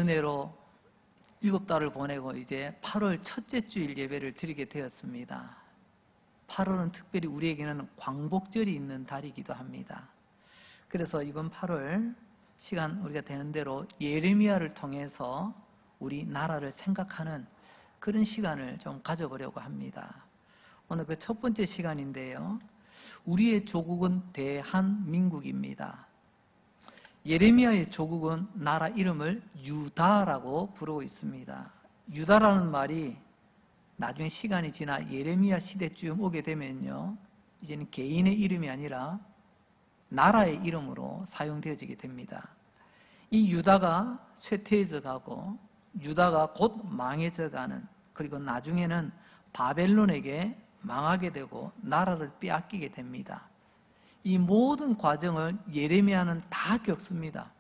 은혜로 7달을 보내고 이제 8월 첫째 주일 예배를 드리게 되었습니다. 8월은 특별히 우리에게는 광복절이 있는 달이기도 합니다. 그래서 이번 8월 시간 우리가 되는 대로 예레미야를 통해서 우리 나라를 생각하는 그런 시간을 좀 가져보려고 합니다. 오늘 그 첫 번째 시간인데요, 우리의 조국은 대한민국입니다. 예레미야의 조국은 나라 이름을 유다라고 부르고 있습니다. 유다라는 말이 나중에 시간이 지나 예레미야 시대쯤 오게 되면요, 이제는 개인의 이름이 아니라 나라의 이름으로 사용되어지게 됩니다. 이 유다가 쇠퇴해져 가고 유다가 곧 망해져 가는, 그리고 나중에는 바벨론에게 망하게 되고 나라를 빼앗기게 됩니다. 이 모든 과정을 예레미야는 다 겪습니다.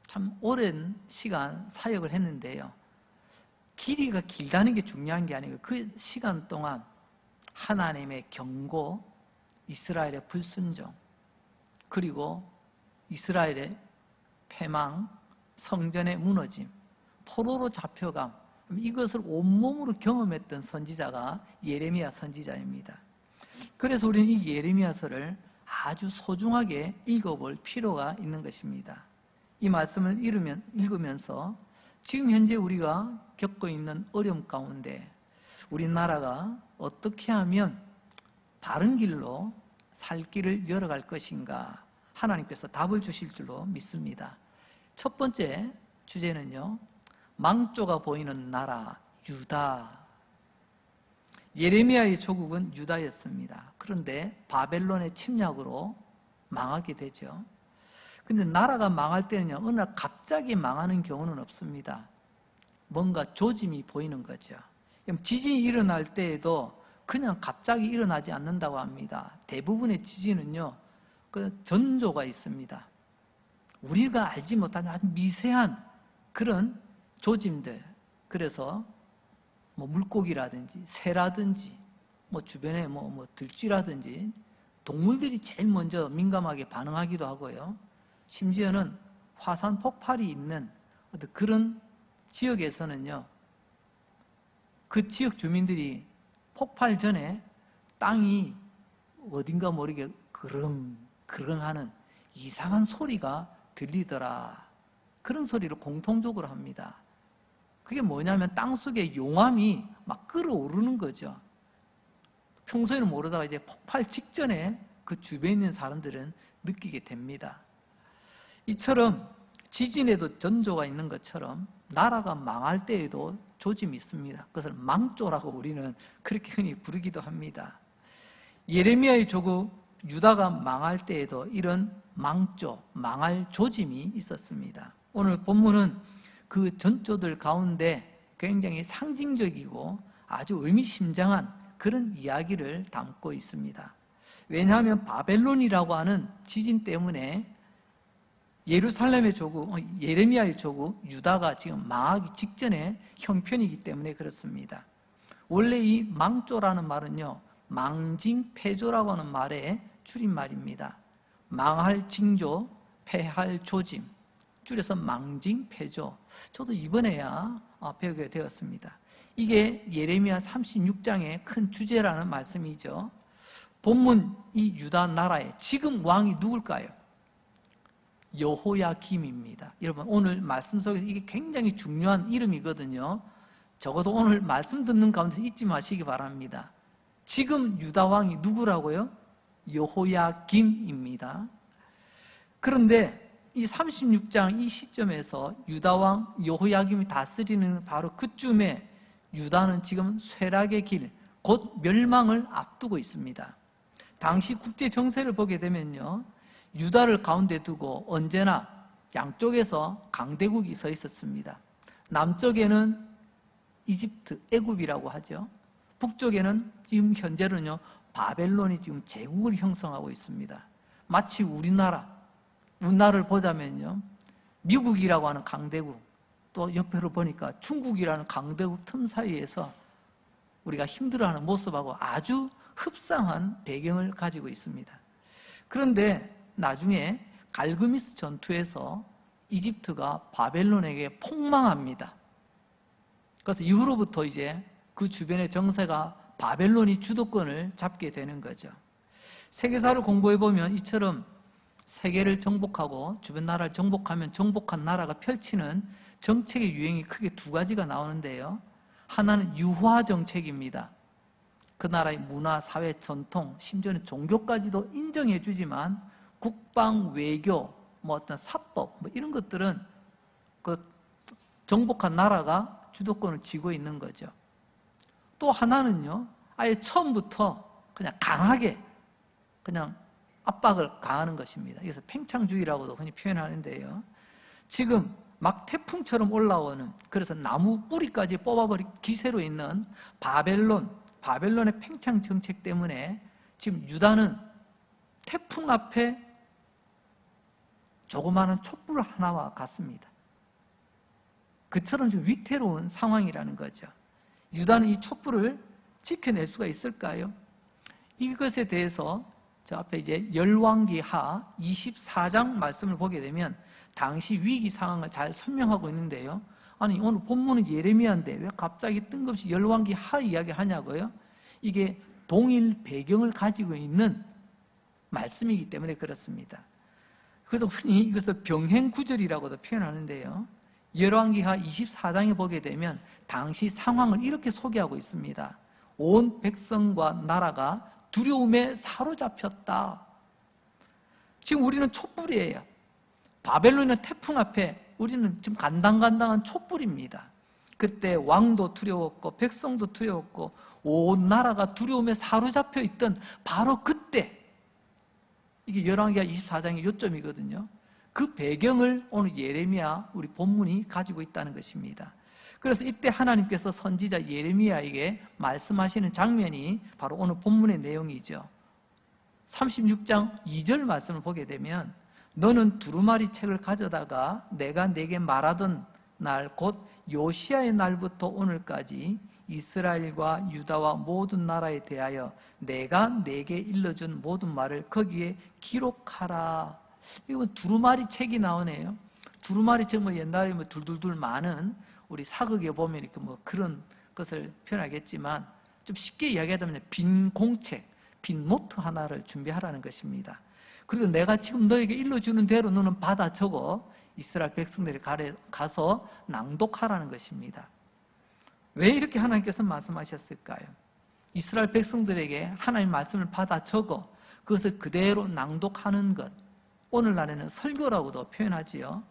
참 오랜 시간 사역을 했는데요, 길이가 길다는 게 중요한 게 아니고 그 시간 동안 하나님의 경고, 이스라엘의 불순종, 그리고 이스라엘의 패망, 성전의 무너짐, 포로로 잡혀감, 이것을 온몸으로 경험했던 선지자가 예레미야 선지자입니다. 그래서 우리는 이 예레미야서를 아주 소중하게 읽어볼 필요가 있는 것입니다. 이 말씀을 읽으면서 지금 현재 우리가 겪고 있는 어려움 가운데 우리나라가 어떻게 하면 바른 길로 살 길을 열어갈 것인가, 하나님께서 답을 주실 줄로 믿습니다. 첫 번째 주제는요, 망조가 보이는 나라 유다. 예레미야의 조국은 유다였습니다. 그런데 바벨론의 침략으로 망하게 되죠. 근데 나라가 망할 때는요, 어느 날 갑자기 망하는 경우는 없습니다. 뭔가 조짐이 보이는 거죠. 지진이 일어날 때에도 그냥 갑자기 일어나지 않는다고 합니다. 대부분의 지진은요, 그 전조가 있습니다. 우리가 알지 못하는 아주 미세한 그런 조짐들, 그래서 물고기라든지 새라든지 주변에 들쥐라든지 동물들이 제일 먼저 민감하게 반응하기도 하고요, 심지어는 화산 폭발이 있는 그런 지역에서는요, 그 지역 주민들이 폭발 전에 땅이 어딘가 모르게 그릉그릉하는 이상한 소리가 들리더라, 그런 소리를 공통적으로 합니다. 그게 뭐냐면 땅속에 용암이 막 끓어오르는 거죠. 평소에는 모르다가 이제 폭발 직전에 그 주변에 있는 사람들은 느끼게 됩니다. 이처럼 지진에도 전조가 있는 것처럼 나라가 망할 때에도 조짐이 있습니다. 그것을 망조라고 우리는 그렇게 흔히 부르기도 합니다. 예레미야의 조국 유다가 망할 때에도 이런 망조, 망할 조짐이 있었습니다. 오늘 본문은 그 전조들 가운데 굉장히 상징적이고 아주 의미심장한 그런 이야기를 담고 있습니다. 왜냐하면 바벨론이라고 하는 지진 때문에 예루살렘의 조국, 예레미야의 조국 유다가 지금 망하기 직전의 형편이기 때문에 그렇습니다. 원래 이 망조라는 말은요, 망징패조라고 하는 말의 줄임말입니다. 망할 징조, 패할 조짐, 줄여서 망징패조. 저도 이번에야 배우게 되었습니다. 이게 예레미야 36장의 큰 주제라는 말씀이죠. 본문 이 유다 나라의 지금 왕이 누굴까요? 여호야김입니다. 여러분, 오늘 말씀 속에서 이게 굉장히 중요한 이름이거든요. 적어도 오늘 말씀 듣는 가운데 잊지 마시기 바랍니다. 지금 유다 왕이 누구라고요? 여호야김입니다. 그런데 이 36장 이 시점에서 유다 왕 여호야김이 다스리는 바로 그쯤에 유다는 지금 쇠락의 길, 곧 멸망을 앞두고 있습니다. 당시 국제 정세를 보게 되면요, 유다를 가운데 두고 언제나 양쪽에서 강대국이 서 있었습니다. 남쪽에는 이집트, 애굽이라고 하죠. 북쪽에는 지금 현재는요, 바벨론이 지금 제국을 형성하고 있습니다. 마치 우리나라를 보자면요, 미국이라고 하는 강대국, 또 옆으로 보니까 중국이라는 강대국 틈 사이에서 우리가 힘들어하는 모습하고 아주 흡사한 배경을 가지고 있습니다. 그런데 나중에 갈그미스 전투에서 이집트가 바벨론에게 폭망합니다. 그래서 이후로부터 이제 그 주변의 정세가 바벨론이 주도권을 잡게 되는 거죠. 세계사를 공부해 보면 이처럼 세계를 정복하고 주변 나라를 정복하면 정복한 나라가 펼치는 정책의 유행이 크게 두 가지가 나오는데요. 하나는 유화 정책입니다. 그 나라의 문화, 사회, 전통, 심지어는 종교까지도 인정해 주지만 국방, 외교, 어떤 사법 이런 것들은 그 정복한 나라가 주도권을 쥐고 있는 거죠. 또 하나는요, 아예 처음부터 그냥 강하게 그냥 압박을 가하는 것입니다. 그래서 팽창주의라고도 흔히 표현하는데요. 지금 막 태풍처럼 올라오는, 그래서 나무 뿌리까지 뽑아버릴 기세로 있는 바벨론의 팽창 정책 때문에 지금 유다는 태풍 앞에 조그마한 촛불 하나와 같습니다. 그처럼 좀 위태로운 상황이라는 거죠. 유다는 이 촛불을 지켜낼 수가 있을까요? 이것에 대해서 저 앞에 이제 열왕기하 24장 말씀을 보게 되면 당시 위기 상황을 잘 설명하고 있는데요. 아니, 오늘 본문은 예레미야인데 왜 갑자기 뜬금없이 열왕기하 이야기 하냐고요? 이게 동일 배경을 가지고 있는 말씀이기 때문에 그렇습니다. 그래서 흔히 이것을 병행구절이라고도 표현하는데요. 열왕기하 24장에 보게 되면 당시 상황을 이렇게 소개하고 있습니다. 온 백성과 나라가 두려움에 사로잡혔다. 지금 우리는 촛불이에요. 바벨론의 태풍 앞에 우리는 지금 간당간당한 촛불입니다. 그때 왕도 두려웠고 백성도 두려웠고 온 나라가 두려움에 사로잡혀 있던 바로 그때, 이게 열왕기하 24장의 요점이거든요. 그 배경을 오늘 예레미야 우리 본문이 가지고 있다는 것입니다. 그래서 이때 하나님께서 선지자 예레미야에게 말씀하시는 장면이 바로 오늘 본문의 내용이죠. 36장 2절 말씀을 보게 되면 너는 두루마리 책을 가져다가 내가 내게 말하던 날 곧 요시야의 날부터 오늘까지 이스라엘과 유다와 모든 나라에 대하여 내가 내게 일러준 모든 말을 거기에 기록하라. 이건 두루마리 책이 나오네요. 두루마리 책 옛날에 둘둘둘 많은 우리 사극에 보면 이렇게 그런 것을 표현하겠지만 좀 쉽게 이야기하자면 빈 공책, 빈 노트 하나를 준비하라는 것입니다. 그리고 내가 지금 너에게 일러주는 대로 너는 받아 적어 이스라엘 백성들이 가서 낭독하라는 것입니다. 왜 이렇게 하나님께서 말씀하셨을까요? 이스라엘 백성들에게 하나님 말씀을 받아 적어 그것을 그대로 낭독하는 것, 오늘날에는 설교라고도 표현하지요.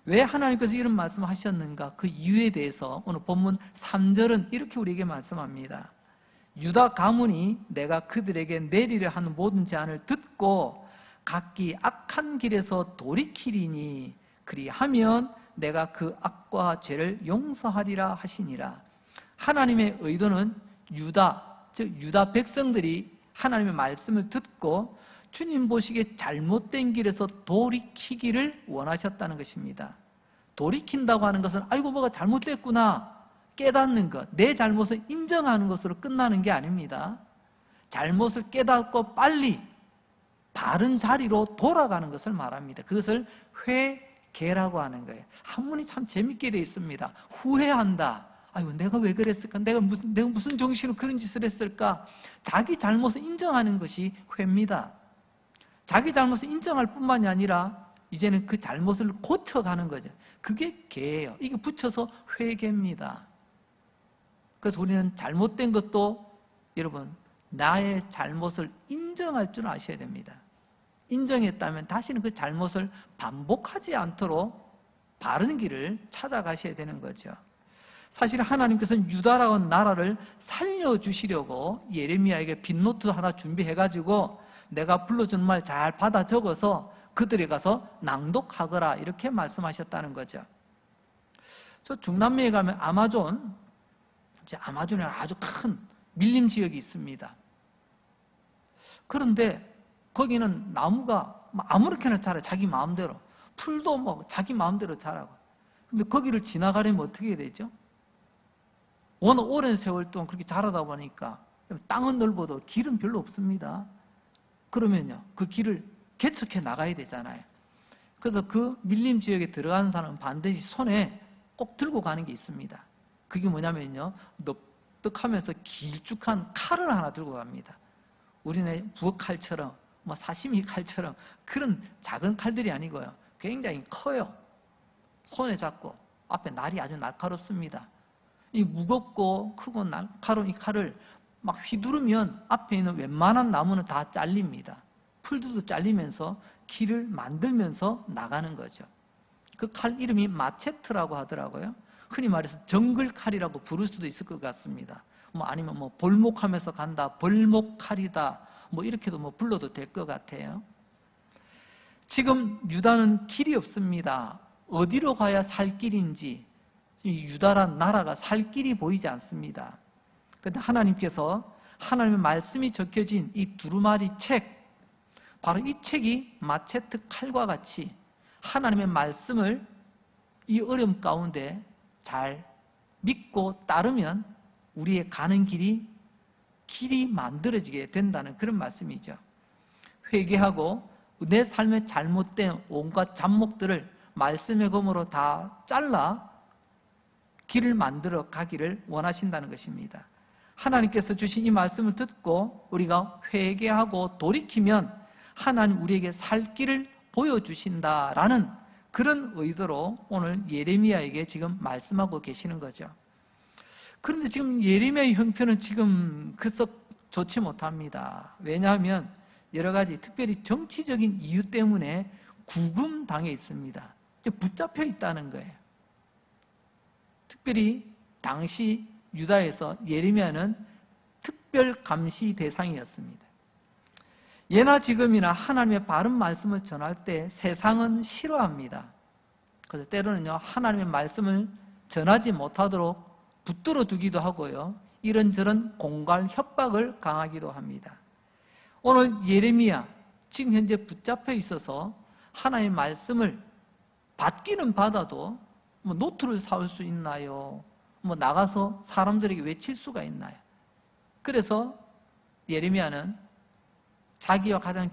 왜 하나님께서 이런 말씀을 하셨는가? 그 이유에 대해서 오늘 본문 3절은 이렇게 우리에게 말씀합니다. 유다 가문이 내가 그들에게 내리려 하는 모든 제안을 듣고 각기 악한 길에서 돌이키리니 그리하면 내가 그 악과 죄를 용서하리라 하시니라. 하나님의 의도는 유다 백성들이 하나님의 말씀을 듣고 주님 보시기에 잘못된 길에서 돌이키기를 원하셨다는 것입니다. 돌이킨다고 하는 것은 아이고 뭐가 잘못됐구나 깨닫는 것, 내 잘못을 인정하는 것으로 끝나는 게 아닙니다. 잘못을 깨닫고 빨리 바른 자리로 돌아가는 것을 말합니다. 그것을 회개라고 하는 거예요. 한문이 참 재밌게 되어 있습니다. 후회한다. 아유, 내가 왜 그랬을까? 내가 무슨 정신으로 그런 짓을 했을까? 자기 잘못을 인정하는 것이 회입니다. 자기 잘못을 인정할 뿐만이 아니라 이제는 그 잘못을 고쳐가는 거죠. 그게 개예요. 이게 붙여서 회개입니다. 그래서 우리는 잘못된 것도 여러분 나의 잘못을 인정할 줄 아셔야 됩니다. 인정했다면 다시는 그 잘못을 반복하지 않도록 바른 길을 찾아가셔야 되는 거죠. 사실 하나님께서는 유다라는 나라를 살려주시려고 예레미야에게 빈노트 하나 준비해가지고 내가 불러준 말 잘 받아 적어서 그들에 가서 낭독하거라 이렇게 말씀하셨다는 거죠. 저 중남미에 가면 아마존에 아주 큰 밀림 지역이 있습니다. 그런데 거기는 나무가 아무렇게나 자라요. 자기 마음대로. 풀도 자기 마음대로 자라고. 근데 거기를 지나가려면 어떻게 해야 되죠? 워낙 오랜 세월 동안 그렇게 자라다 보니까 땅은 넓어도 길은 별로 없습니다. 그러면요, 그 길을 개척해 나가야 되잖아요. 그래서 그 밀림 지역에 들어가는 사람은 반드시 손에 꼭 들고 가는 게 있습니다. 그게 뭐냐면요, 넙득하면서 길쭉한 칼을 하나 들고 갑니다. 우리네 부엌칼처럼 뭐 사시미 칼처럼 그런 작은 칼들이 아니고요, 굉장히 커요. 손에 잡고 앞에 날이 아주 날카롭습니다. 이 무겁고 크고 날카로운 이 칼을 막 휘두르면 앞에 있는 웬만한 나무는 다 잘립니다. 풀들도 잘리면서 길을 만들면서 나가는 거죠. 그 칼 이름이 마체트라고 하더라고요. 흔히 말해서 정글칼이라고 부를 수도 있을 것 같습니다. 뭐 아니면 뭐 볼목하면서 간다, 벌목칼이다, 뭐 이렇게도 뭐 불러도 될 것 같아요. 지금 유다는 길이 없습니다. 어디로 가야 살 길인지, 유다란 나라가 살 길이 보이지 않습니다. 그런데 하나님께서 하나님의 말씀이 적혀진 이 두루마리 책, 바로 이 책이 마체트 칼과 같이 하나님의 말씀을 이 어려움 가운데 잘 믿고 따르면 우리의 가는 길이 만들어지게 된다는 그런 말씀이죠. 회개하고 내 삶에 잘못된 온갖 잡목들을 말씀의 검으로 다 잘라 길을 만들어 가기를 원하신다는 것입니다. 하나님께서 주신 이 말씀을 듣고 우리가 회개하고 돌이키면 하나님 우리에게 살 길을 보여주신다라는 그런 의도로 오늘 예레미야에게 지금 말씀하고 계시는 거죠. 그런데 지금 예레미야의 형편은 지금 그썩 좋지 못합니다. 왜냐하면 여러 가지 특별히 정치적인 이유 때문에 구금당해 있습니다. 붙잡혀 있다는 거예요. 특별히 당시 유다에서 예레미야는 특별 감시 대상이었습니다. 예나 지금이나 하나님의 바른 말씀을 전할 때 세상은 싫어합니다. 그래서 때로는요, 하나님의 말씀을 전하지 못하도록 붙들어 두기도 하고요, 이런저런 공갈 협박을 강하기도 합니다. 오늘 예레미야 지금 현재 붙잡혀 있어서 하나님의 말씀을 받기는 받아도 뭐 노트를 사올 수 있나요? 뭐 나가서 사람들에게 외칠 수가 있나요? 그래서 예레미야는 자기와 가장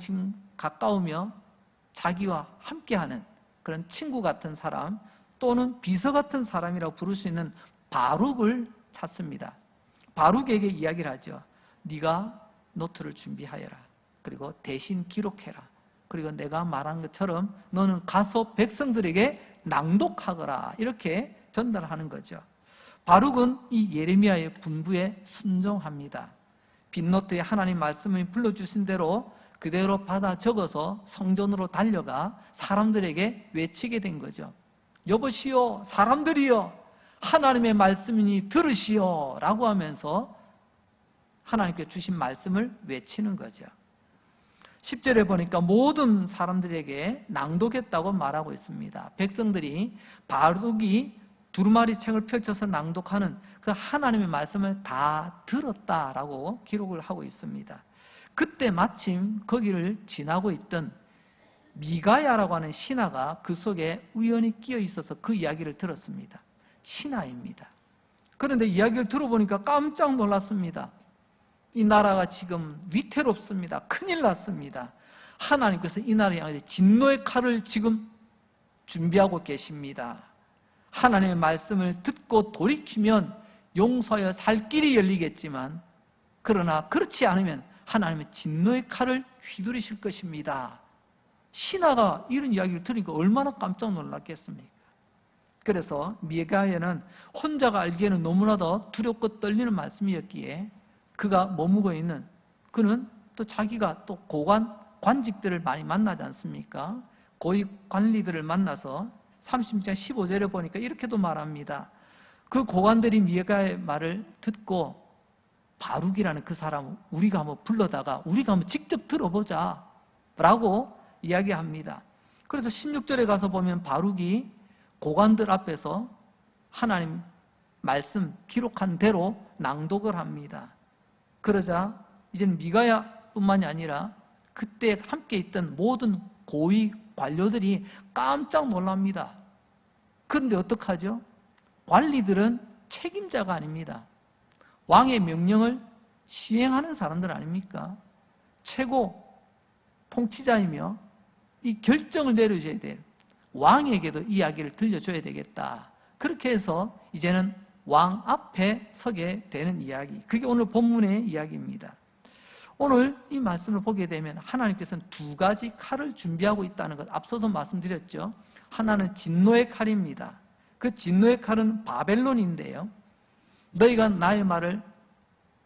가까우며 자기와 함께하는 그런 친구 같은 사람 또는 비서 같은 사람이라고 부를 수 있는 바룩을 찾습니다. 바룩에게 이야기를 하죠. 네가 노트를 준비하여라. 그리고 대신 기록해라. 그리고 내가 말한 것처럼 너는 가서 백성들에게 낭독하거라. 이렇게 전달하는 거죠. 바룩은 이 예레미야의 분부에 순종합니다. 빈노트에 하나님 말씀을 불러주신 대로 그대로 받아 적어서 성전으로 달려가 사람들에게 외치게 된 거죠. 여보시오, 사람들이여, 하나님의 말씀이니 들으시오 라고 하면서 하나님께 주신 말씀을 외치는 거죠. 10절에 보니까 모든 사람들에게 낭독했다고 말하고 있습니다. 백성들이 바룩이 두루마리 책을 펼쳐서 낭독하는 그 하나님의 말씀을 다 들었다라고 기록을 하고 있습니다. 그때 마침 거기를 지나고 있던 미가야라고 하는 신하가 그 속에 우연히 끼어 있어서 그 이야기를 들었습니다. 신하입니다. 그런데 이야기를 들어보니까 깜짝 놀랐습니다. 이 나라가 지금 위태롭습니다. 큰일 났습니다. 하나님께서 이 나라에 향해 진노의 칼을 지금 준비하고 계십니다. 하나님의 말씀을 듣고 돌이키면 용서하여 살 길이 열리겠지만, 그러나 그렇지 않으면 하나님의 진노의 칼을 휘두르실 것입니다. 신하가 이런 이야기를 들으니까 얼마나 깜짝 놀랐겠습니까? 그래서 미가야는 혼자가 알기에는 너무나도 두렵고 떨리는 말씀이었기에 그가 머무고 있는, 그는 또 자기가 또 관직들을 많이 만나지 않습니까? 고위 관리들을 만나서 36장 15절에 보니까 이렇게도 말합니다. 그 고관들이 미가야의 말을 듣고 바룩이라는 그 사람을 우리가 한번 불러다가 우리가 한번 직접 들어보자 라고 이야기합니다. 그래서 16절에 가서 보면 바룩이 고관들 앞에서 하나님 말씀 기록한 대로 낭독을 합니다. 그러자 이제는 미가야뿐만이 아니라 그때 함께 있던 모든 고위 관료들이 깜짝 놀랍니다. 그런데 어떡하죠? 관리들은 책임자가 아닙니다. 왕의 명령을 시행하는 사람들 아닙니까? 최고 통치자이며 이 결정을 내려줘야 돼요. 왕에게도 이야기를 들려줘야 되겠다. 그렇게 해서 이제는 왕 앞에 서게 되는 이야기, 그게 오늘 본문의 이야기입니다. 오늘 이 말씀을 보게 되면 하나님께서는 두 가지 칼을 준비하고 있다는 것, 앞서도 말씀드렸죠. 하나는 진노의 칼입니다. 그 진노의 칼은 바벨론인데요, 너희가 나의 말을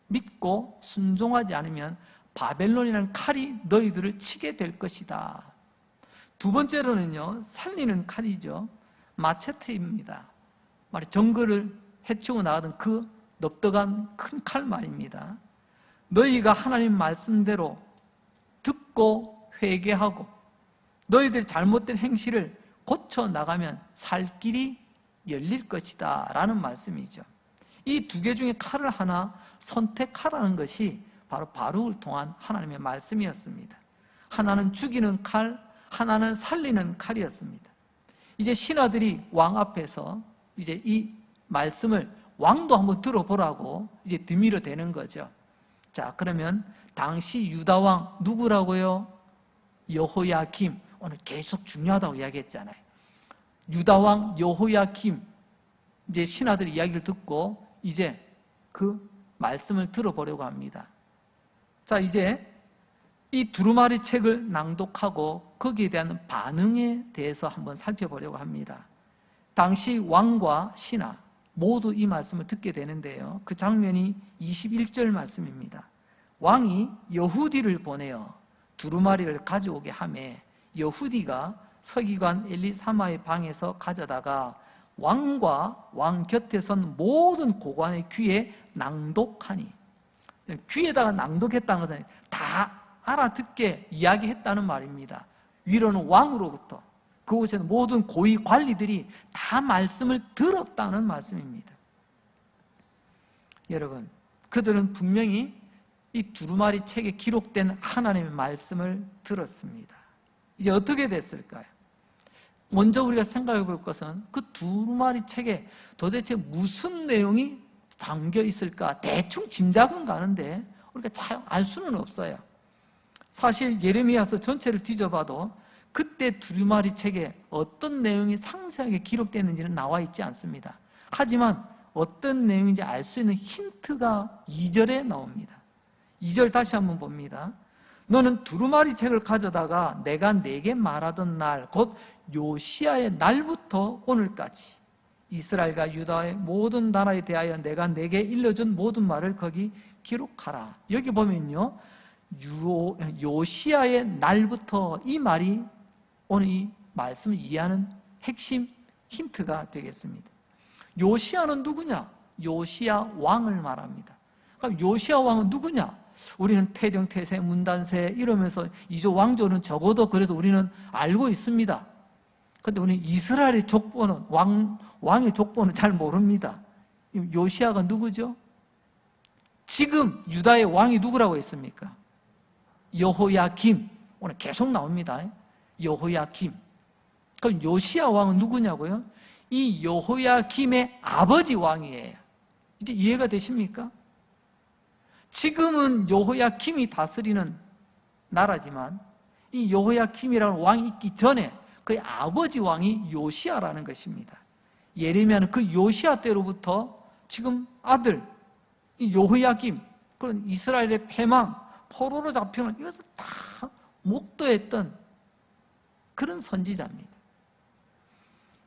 믿고 순종하지 않으면 바벨론이라는 칼이 너희들을 치게 될 것이다. 두 번째로는요, 살리는 칼이죠. 마체테입니다. 정글을 해치고 나가던 그 넙떡한 큰 칼 말입니다. 너희가 하나님 말씀대로 듣고 회개하고 너희들의 잘못된 행실을 고쳐 나가면 살 길이 열릴 것이다 라는 말씀이죠. 이 두 개 중에 칼을 하나 선택하라는 것이 바로 바룩을 통한 하나님의 말씀이었습니다. 하나는 죽이는 칼, 하나는 살리는 칼이었습니다. 이제 신하들이 왕 앞에서 이제 이 말씀을 왕도 한번 들어보라고 이제 드밀어 대는 거죠. 자, 그러면 당시 유다 왕 누구라고요? 여호야김. 오늘 계속 중요하다고 이야기했잖아요. 유다 왕 여호야김. 이제 신하들의 이야기를 듣고 이제 그 말씀을 들어보려고 합니다. 자, 이제 이 두루마리 책을 낭독하고 거기에 대한 반응에 대해서 한번 살펴보려고 합니다. 당시 왕과 신하 모두 이 말씀을 듣게 되는데요, 그 장면이 21절 말씀입니다. 왕이 여후디를 보내어 두루마리를 가져오게 하매 여후디가 서기관 엘리사마의 방에서 가져다가 왕과 왕 곁에 선 모든 고관의 귀에 낭독하니, 귀에다가 낭독했다는 것은 다 알아듣게 이야기했다는 말입니다. 위로는 왕으로부터, 그곳에는 모든 고위 관리들이 다 말씀을 들었다는 말씀입니다. 여러분, 그들은 분명히 이 두루마리 책에 기록된 하나님의 말씀을 들었습니다. 이제 어떻게 됐을까요? 먼저 우리가 생각해 볼 것은 그 두루마리 책에 도대체 무슨 내용이 담겨 있을까? 대충 짐작은 가는데 우리가 잘 알 수는 없어요. 사실 예레미야서 전체를 뒤져봐도 그때 두루마리 책에 어떤 내용이 상세하게 기록됐는지는 나와 있지 않습니다. 하지만 어떤 내용인지 알 수 있는 힌트가 2절에 나옵니다. 2절 다시 한번 봅니다. 너는 두루마리 책을 가져다가 내가 네게 말하던 날, 곧 요시야의 날부터 오늘까지 이스라엘과 유다의 모든 나라에 대하여 내가 네게 일러준 모든 말을 거기 기록하라. 여기 보면요, 요시야의 날부터, 이 말이 오늘 이 말씀을 이해하는 핵심 힌트가 되겠습니다. 요시야는 누구냐? 요시야 왕을 말합니다. 그럼 요시야 왕은 누구냐? 우리는 태정, 태세, 문단세 이러면서 이조 왕조는 적어도 그래도 우리는 알고 있습니다. 그런데 우리는 이스라엘의 족보는, 왕의 족보는 잘 모릅니다. 요시야가 누구죠? 지금 유다의 왕이 누구라고 했습니까? 여호야김. 오늘 계속 나옵니다. 여호야김. 그럼 요시야 왕은 누구냐고요? 이 여호야김의 아버지 왕이에요. 이제 이해가 되십니까? 지금은 여호야김이 다스리는 나라지만 이 여호야김이라는 왕이 있기 전에 그의 아버지 왕이 요시야라는 것입니다. 예레미야는 그 요시야 때로부터 지금 아들 이 여호야김, 그런 이스라엘의 패망, 포로로 잡히는 이것을 다 목도했던 그런 선지자입니다.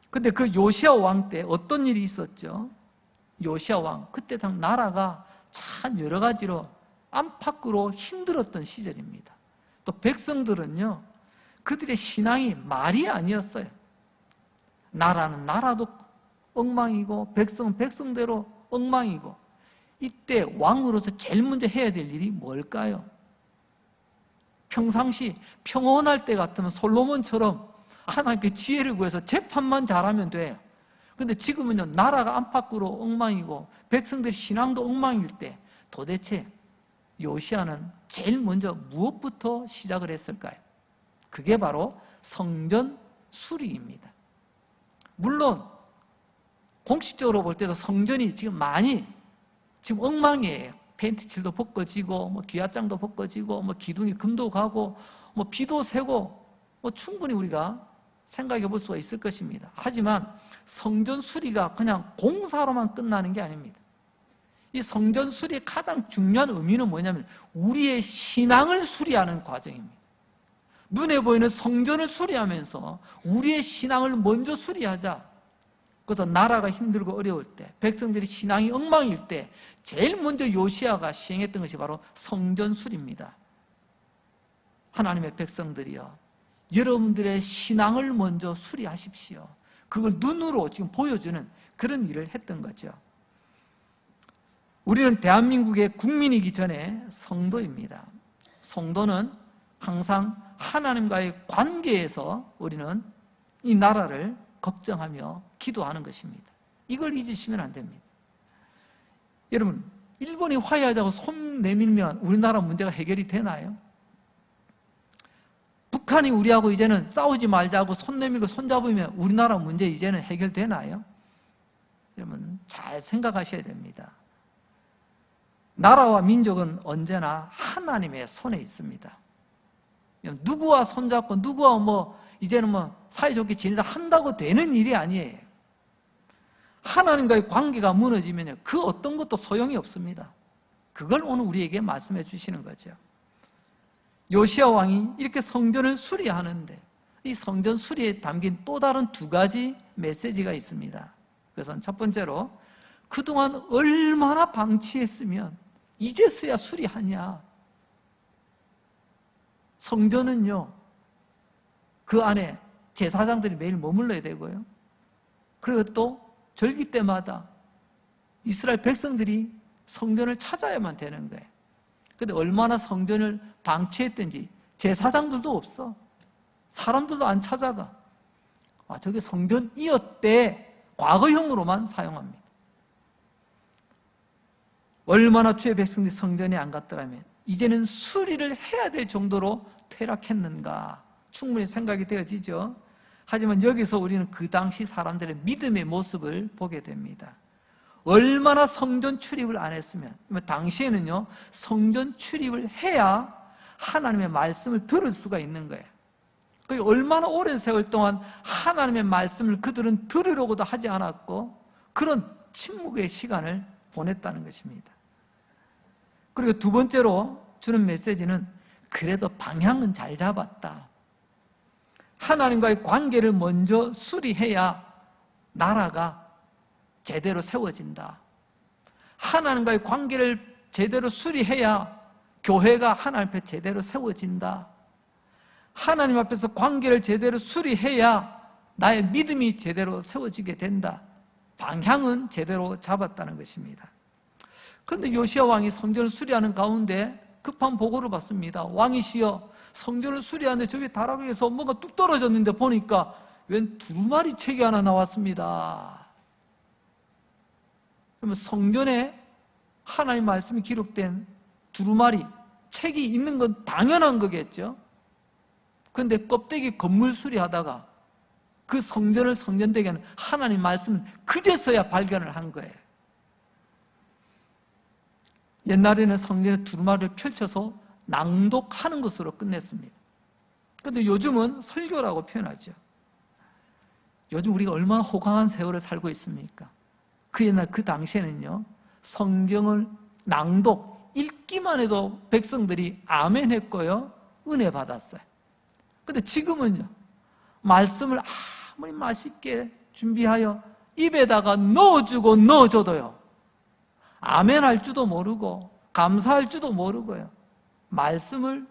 그런데 그 요시야 왕 때 어떤 일이 있었죠? 요시야 왕, 그때 당 나라가 참 여러 가지로 안팎으로 힘들었던 시절입니다. 또 백성들은요, 그들의 신앙이 말이 아니었어요. 나라는 나라도 엉망이고 백성은 백성대로 엉망이고, 이때 왕으로서 제일 먼저 해야 될 일이 뭘까요? 평상시 평온할 때 같으면 솔로몬처럼 하나님께 지혜를 구해서 재판만 잘하면 돼요. 그런데 지금은요, 나라가 안팎으로 엉망이고 백성들의 신앙도 엉망일 때 도대체 요시야는 제일 먼저 무엇부터 시작을 했을까요? 그게 바로 성전 수리입니다. 물론 공식적으로 볼 때도 성전이 지금 많이 지금 엉망이에요. 페인트칠도 벗겨지고 기와장도 벗겨지고 기둥이 금도 가고 비도 새고 충분히 우리가 생각해 볼 수가 있을 것입니다. 하지만 성전 수리가 그냥 공사로만 끝나는 게 아닙니다. 이 성전 수리의 가장 중요한 의미는 뭐냐면 우리의 신앙을 수리하는 과정입니다. 눈에 보이는 성전을 수리하면서 우리의 신앙을 먼저 수리하자. 그래서 나라가 힘들고 어려울 때, 백성들이 신앙이 엉망일 때 제일 먼저 요시야가 시행했던 것이 바로 성전 수리입니다. 하나님의 백성들이여, 여러분들의 신앙을 먼저 수리하십시오. 그걸 눈으로 지금 보여주는 그런 일을 했던 거죠. 우리는 대한민국의 국민이기 전에 성도입니다. 성도는 항상 하나님과의 관계에서 우리는 이 나라를 걱정하며 기도하는 것입니다. 이걸 잊으시면 안 됩니다. 여러분, 일본이 화해하자고 손 내밀면 우리나라 문제가 해결이 되나요? 북한이 우리하고 이제는 싸우지 말자고 손 내밀고 손 잡으면 우리나라 문제 이제는 해결되나요? 여러분, 잘 생각하셔야 됩니다. 나라와 민족은 언제나 하나님의 손에 있습니다. 누구와 손잡고 누구와 이제는 사이좋게 지내다 한다고 되는 일이 아니에요. 하나님과의 관계가 무너지면 그 어떤 것도 소용이 없습니다. 그걸 오늘 우리에게 말씀해 주시는 거죠. 요시야 왕이 이렇게 성전을 수리하는데 이 성전 수리에 담긴 또 다른 두 가지 메시지가 있습니다. 그것은 첫 번째로 그동안 얼마나 방치했으면 이제서야 수리하냐. 성전은요, 그 안에 제사장들이 매일 머물러야 되고요. 그리고 또 절기 때마다 이스라엘 백성들이 성전을 찾아야만 되는 거예요. 근데 얼마나 성전을 방치했든지 제사장들도 없어. 사람들도 안 찾아가. 저게 성전이었대. 과거형으로만 사용합니다. 얼마나 주의 백성들이 성전에 안 갔더라면 이제는 수리를 해야 될 정도로 퇴락했는가 충분히 생각이 되어지죠. 하지만 여기서 우리는 그 당시 사람들의 믿음의 모습을 보게 됩니다. 얼마나 성전 출입을 안 했으면, 당시에는요 성전 출입을 해야 하나님의 말씀을 들을 수가 있는 거예요. 얼마나 오랜 세월 동안 하나님의 말씀을 그들은 들으려고도 하지 않았고 그런 침묵의 시간을 보냈다는 것입니다. 그리고 두 번째로 주는 메시지는 그래도 방향은 잘 잡았다. 하나님과의 관계를 먼저 수리해야 나라가 제대로 세워진다. 하나님과의 관계를 제대로 수리해야 교회가 하나님 앞에 제대로 세워진다. 하나님 앞에서 관계를 제대로 수리해야 나의 믿음이 제대로 세워지게 된다. 방향은 제대로 잡았다는 것입니다. 그런데 요시야 왕이 성전을 수리하는 가운데 급한 보고를 받습니다. 왕이시여, 성전을 수리하는데 저기 다락에서 뭐가 뚝 떨어졌는데 보니까 웬 두루마리 책이 하나 나왔습니다. 그러면 성전에 하나님 말씀이 기록된 두루마리 책이 있는 건 당연한 거겠죠. 그런데 껍데기 건물 수리하다가 그 성전을 성전되게 하는 하나님 말씀은 그제서야 발견을 한 거예요. 옛날에는 성전에 두루마리를 펼쳐서 낭독하는 것으로 끝냈습니다. 그런데 요즘은 설교라고 표현하죠. 요즘 우리가 얼마나 호강한 세월을 살고 있습니까? 그 옛날 그 당시에는요 성경을 낭독, 읽기만 해도 백성들이 아멘 했고요 은혜 받았어요. 근데 지금은요 말씀을 아무리 맛있게 준비하여 입에다가 넣어주고 넣어줘도요 아멘 할 줄도 모르고 감사할 줄도 모르고요 말씀을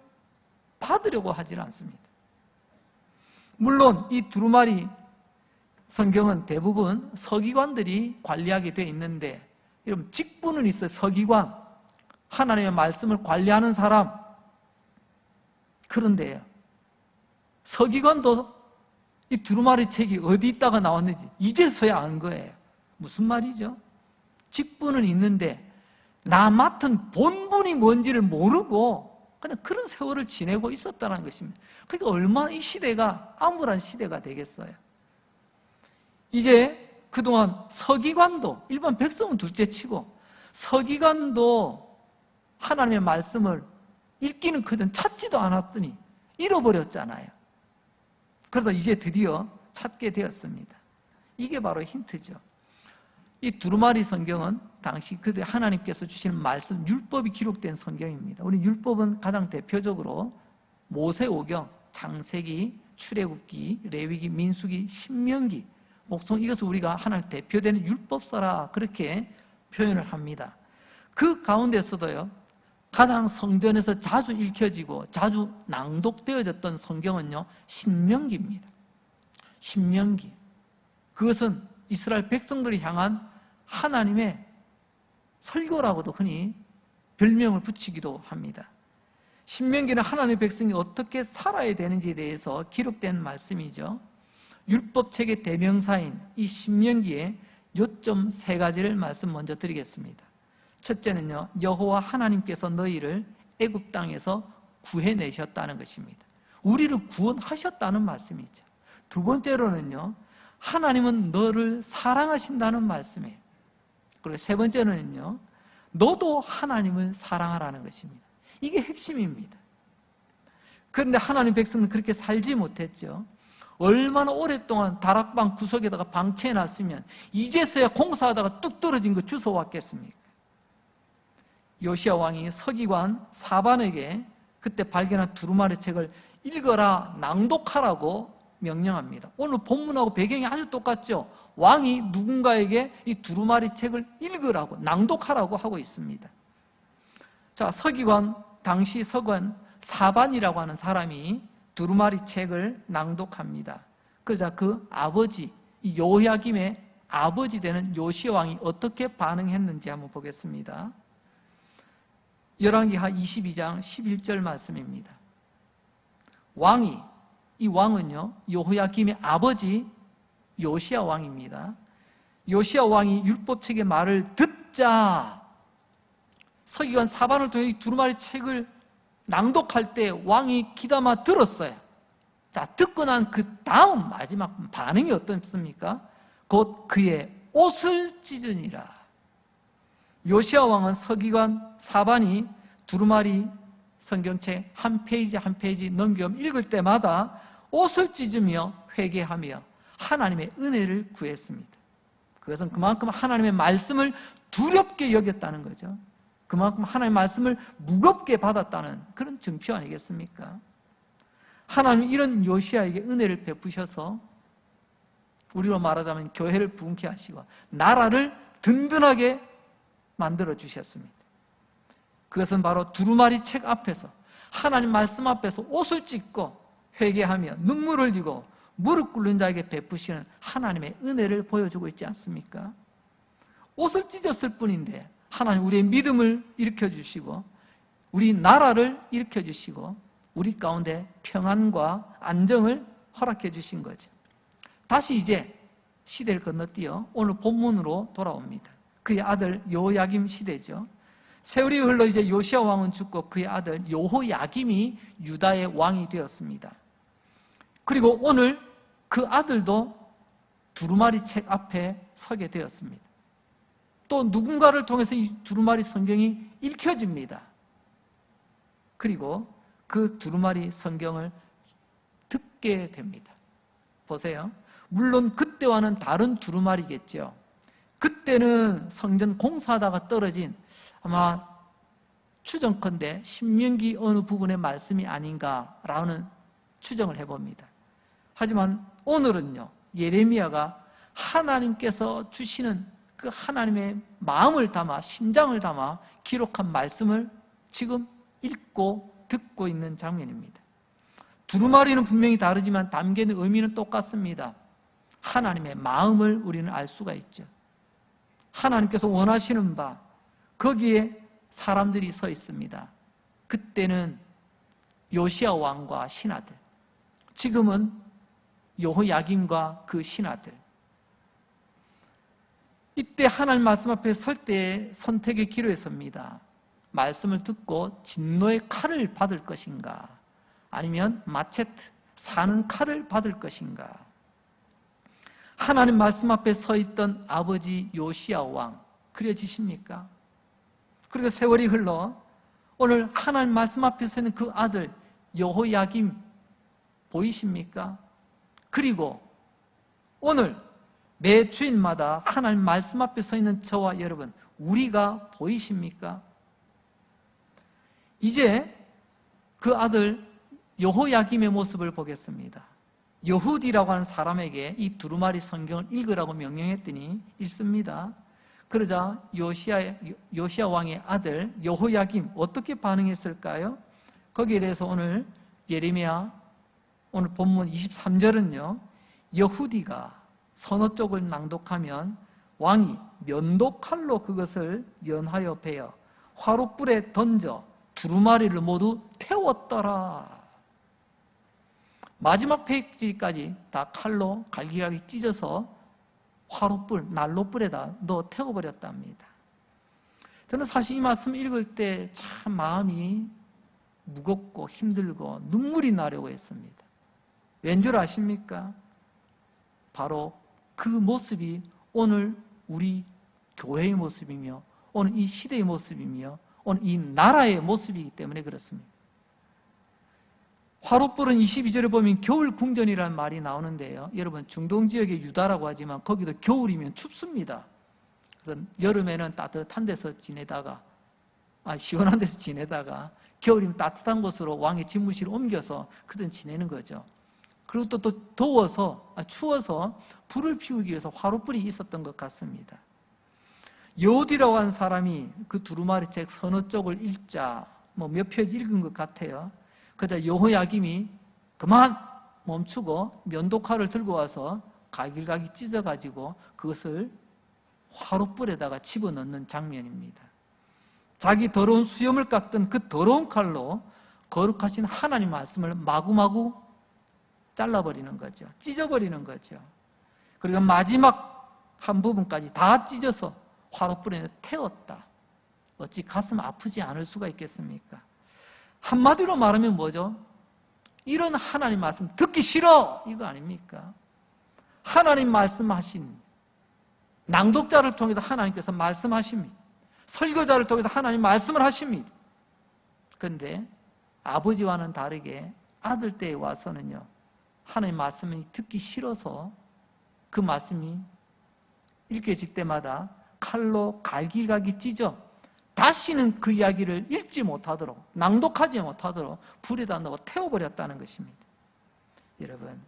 받으려고 하질 않습니다. 물론 이 두루마리 성경은 대부분 서기관들이 관리하게 되어 있는데 여러분 직분은 있어요. 서기관, 하나님의 말씀을 관리하는 사람. 그런데요 서기관도 이 두루마리 책이 어디 있다가 나왔는지 이제서야 안 거예요. 무슨 말이죠? 직분은 있는데 나 맡은 본분이 뭔지를 모르고 그냥 그런 세월을 지내고 있었다는 것입니다. 그러니까 얼마나 이 시대가 암울한 시대가 되겠어요. 이제 그동안 서기관도, 일반 백성은 둘째치고 서기관도 하나님의 말씀을 읽기는 그전 찾지도 않았더니 잃어버렸잖아요. 그러다 이제 드디어 찾게 되었습니다. 이게 바로 힌트죠. 이 두루마리 성경은 당시 그들 하나님께서 주시는 말씀, 율법이 기록된 성경입니다. 우리 율법은 가장 대표적으로 모세오경, 창세기, 출애굽기, 레위기, 민수기, 신명기, 목성, 이것을 우리가 하나님 대표되는 율법서라 그렇게 표현을 합니다. 그 가운데서도요, 가장 성전에서 자주 읽혀지고 자주 낭독되어졌던 성경은요, 신명기입니다. 신명기. 그것은 이스라엘 백성들을 향한 하나님의 설교라고도 흔히 별명을 붙이기도 합니다. 신명기는 하나님의 백성이 어떻게 살아야 되는지에 대해서 기록된 말씀이죠. 율법책의 대명사인 이 신명기에 요점 3가지를 말씀 먼저 드리겠습니다. 첫째는요, 여호와 하나님께서 너희를 애굽 땅에서 구해내셨다는 것입니다. 우리를 구원하셨다는 말씀이죠. 두 번째로는요, 하나님은 너를 사랑하신다는 말씀이에요. 그리고 세 번째는요, 너도 하나님을 사랑하라는 것입니다. 이게 핵심입니다. 그런데 하나님 백성은 그렇게 살지 못했죠. 얼마나 오랫동안 다락방 구석에다가 방치해놨으면 이제서야 공사하다가 뚝 떨어진 거 주워왔겠습니까? 요시야 왕이 서기관 사반에게 그때 발견한 두루마리 책을 읽어라, 낭독하라고 명령합니다. 오늘 본문하고 배경이 아주 똑같죠. 왕이 누군가에게 이 두루마리 책을 읽으라고, 낭독하라고 하고 있습니다. 자, 서기관, 당시 서관 사반이라고 하는 사람이 두루마리 책을 낭독합니다. 그러자 그 아버지, 이 요야김의 아버지 되는 요시야 왕이 어떻게 반응했는지 한번 보겠습니다. 열왕기하 22장 11절 말씀입니다. 이 왕은요, 여호야김의 아버지 요시야 왕입니다. 요시야 왕이 율법책의 말을 듣자 서기관 사반을 통해 두루마리 책을 낭독할 때 왕이 귀담아 들었어요. 자, 듣고 난 그 다음 마지막 반응이 어떻습니까? 곧 그의 옷을 찢으니라. 요시야 왕은 서기관 사반이 두루마리 성경책 한 페이지 한 페이지 넘겨 읽을 때마다 옷을 찢으며 회개하며 하나님의 은혜를 구했습니다. 그것은 그만큼 하나님의 말씀을 두렵게 여겼다는 거죠. 그만큼 하나님의 말씀을 무겁게 받았다는 그런 증표 아니겠습니까? 하나님이 이런 요시야에게 은혜를 베푸셔서 우리로 말하자면 교회를 부흥케 하시고 나라를 든든하게 만들어 주셨습니다. 그것은 바로 두루마리 책 앞에서 하나님 말씀 앞에서 옷을 찢고 회개하며 눈물을 흘리고 무릎 꿇는 자에게 베푸시는 하나님의 은혜를 보여주고 있지 않습니까? 옷을 찢었을 뿐인데 하나님 우리의 믿음을 일으켜주시고 우리 나라를 일으켜주시고 우리 가운데 평안과 안정을 허락해 주신 거죠. 다시 이제 시대를 건너뛰어 오늘 본문으로 돌아옵니다. 그의 아들 요야김 시대죠. 세월이 흘러 이제 요시야 왕은 죽고 그의 아들 여호야김이 유다의 왕이 되었습니다. 그리고 오늘 그 아들도 두루마리 책 앞에 서게 되었습니다. 또 누군가를 통해서 이 두루마리 성경이 읽혀집니다. 그리고 그 두루마리 성경을 듣게 됩니다. 보세요. 물론 그때와는 다른 두루마리겠죠. 그때는 성전 공사하다가 떨어진 아마 추정컨대 신명기 어느 부분의 말씀이 아닌가라는 추정을 해봅니다. 하지만 오늘은요, 예레미야가 하나님께서 주시는 그 하나님의 마음을 담아 심장을 담아 기록한 말씀을 지금 읽고 듣고 있는 장면입니다. 두루마리는 분명히 다르지만 담기는 의미는 똑같습니다. 하나님의 마음을 우리는 알 수가 있죠. 하나님께서 원하시는 바 거기에 사람들이 서 있습니다. 그때는 요시야 왕과 신하들, 지금은 여호야김과 그 신하들. 이때 하나님 말씀 앞에 설 때의 선택의 기로에 섭니다. 말씀을 듣고 진노의 칼을 받을 것인가, 아니면 마체트, 사는 칼을 받을 것인가. 하나님 말씀 앞에 서 있던 아버지 요시야 왕 그려지십니까? 그리고 세월이 흘러 오늘 하나님 말씀 앞에 서 있는 그 아들 여호야김 보이십니까? 그리고 오늘 매 주일마다 하나님 말씀 앞에 서 있는 저와 여러분, 우리가 보이십니까? 이제 그 아들 여호야김의 모습을 보겠습니다. 여후디라고 하는 사람에게 이 두루마리 성경을 읽으라고 명령했더니 읽습니다. 그러자 요시야 왕의 아들 여호야김 어떻게 반응했을까요? 거기에 대해서 오늘 예레미야 오늘 본문 23절은요, 여후디가 서너 쪽을 낭독하면 왕이 면도칼로 그것을 연하여 베어 화롯불에 던져 두루마리를 모두 태웠더라. 마지막 페이지까지 다 칼로 갈기갈기 찢어서 화롯불, 난로불에다 넣어 태워버렸답니다. 저는 사실 이 말씀 읽을 때 참 마음이 무겁고 힘들고 눈물이 나려고 했습니다. 왠 줄 아십니까? 바로 그 모습이 오늘 우리 교회의 모습이며 오늘 이 시대의 모습이며 오늘 이 나라의 모습이기 때문에 그렇습니다. 화롯불은 22절에 보면 겨울 궁전이라는 말이 나오는데요, 여러분 중동 지역의 유다라고 하지만 거기도 겨울이면 춥습니다. 그래서 여름에는 따뜻한 데서 지내다가 시원한 데서 지내다가 겨울이면 따뜻한 곳으로 왕의 집무실을 옮겨서 그든 지내는 거죠. 그리고 또 더워서 추워서 불을 피우기 위해서 화롯불이 있었던 것 같습니다. 여호디라고 하는 사람이 그 두루마리 책 서너 쪽을 읽자 몇 페이지 읽은 것 같아요. 그러자 여호야김이 그만 멈추고 면도칼을 들고 와서 갈기갈기 찢어가지고 그것을 화롯불에다가 집어넣는 장면입니다. 자기 더러운 수염을 깎던 그 더러운 칼로 거룩하신 하나님 말씀을 마구마구 잘라버리는 거죠. 찢어버리는 거죠. 그리고 마지막 한 부분까지 다 찢어서 화롯불에 태웠다. 어찌 가슴 아프지 않을 수가 있겠습니까? 한마디로 말하면 뭐죠? 이런 하나님 말씀 듣기 싫어! 이거 아닙니까? 하나님 말씀하신 낭독자를 통해서 하나님께서 말씀하십니다. 설교자를 통해서 하나님 말씀을 하십니다. 그런데 아버지와는 다르게 아들 때에 와서는요, 하나님 말씀이 듣기 싫어서 그 말씀이 읽혀질 때마다 칼로 갈기갈기 찢어 다시는 그 이야기를 읽지 못하도록, 낭독하지 못하도록 불에다 넣어 태워버렸다는 것입니다. 여러분,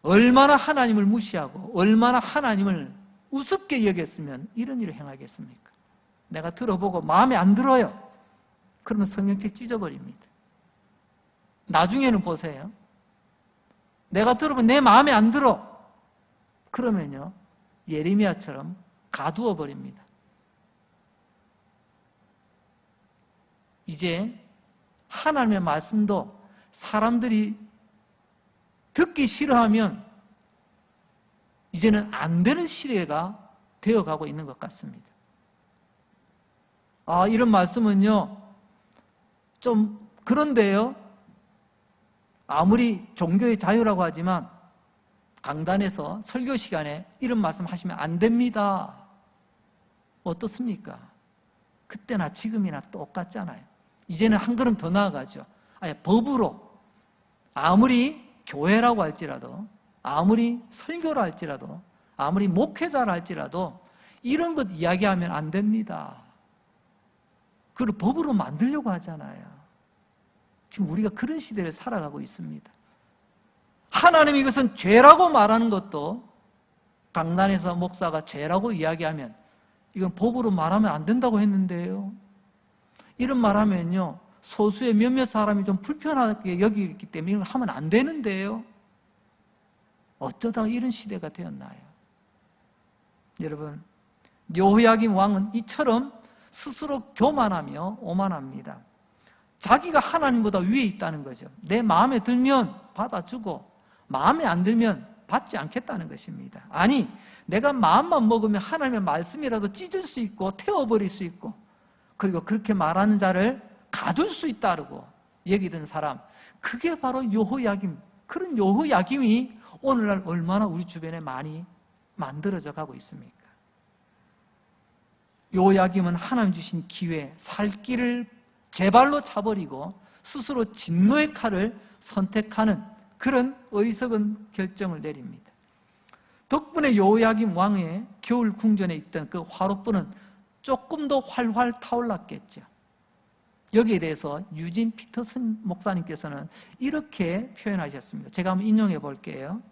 얼마나 하나님을 무시하고 얼마나 하나님을 우습게 여겼으면 이런 일을 행하겠습니까? 내가 들어보고 마음에 안 들어요. 그러면 성경책 찢어버립니다. 나중에는 보세요. 내가 들어보면 내 마음에 안 들어. 그러면요, 예레미야처럼 가두어 버립니다. 이제 하나님의 말씀도 사람들이 듣기 싫어하면 이제는 안 되는 시대가 되어가고 있는 것 같습니다. 이런 말씀은요, 좀 그런데요, 아무리 종교의 자유라고 하지만 강단에서 설교 시간에 이런 말씀 하시면 안 됩니다. 어떻습니까? 그때나 지금이나 똑같잖아요. 이제는 한 걸음 더 나아가죠. 법으로 아무리 교회라고 할지라도, 아무리 설교라 할지라도, 아무리 목회자라 할지라도 이런 것 이야기하면 안 됩니다. 그걸 법으로 만들려고 하잖아요. 지금 우리가 그런 시대를 살아가고 있습니다. 하나님이 이것은 죄라고 말하는 것도 강단에서 목사가 죄라고 이야기하면 이건 법으로 말하면 안 된다고 했는데요. 이런 말하면요, 소수의 몇몇 사람이 좀 불편하게 여기기 때문에 이걸 하면 안 되는데요. 어쩌다가 이런 시대가 되었나요? 여러분, 여호야김 왕은 이처럼 스스로 교만하며 오만합니다. 자기가 하나님보다 위에 있다는 거죠. 내 마음에 들면 받아주고 마음에 안 들면 받지 않겠다는 것입니다. 아니, 내가 마음만 먹으면 하나님의 말씀이라도 찢을 수 있고 태워버릴 수 있고, 그리고 그렇게 말하는 자를 가둘 수 있다고 얘기든 사람, 그게 바로 여호야김. 그런 여호야김이 오늘날 얼마나 우리 주변에 많이 만들어져 가고 있습니까? 여호야김은 하나님 주신 기회, 살 길을 제 발로 차버리고 스스로 진노의 칼을 선택하는 그런 어리석은 결정을 내립니다. 덕분에 여호야김 왕의 겨울 궁전에 있던 그 화롯불은 조금 더 활활 타올랐겠죠. 여기에 대해서 유진 피터슨 목사님께서는 이렇게 표현하셨습니다. 제가 한번 인용해 볼게요.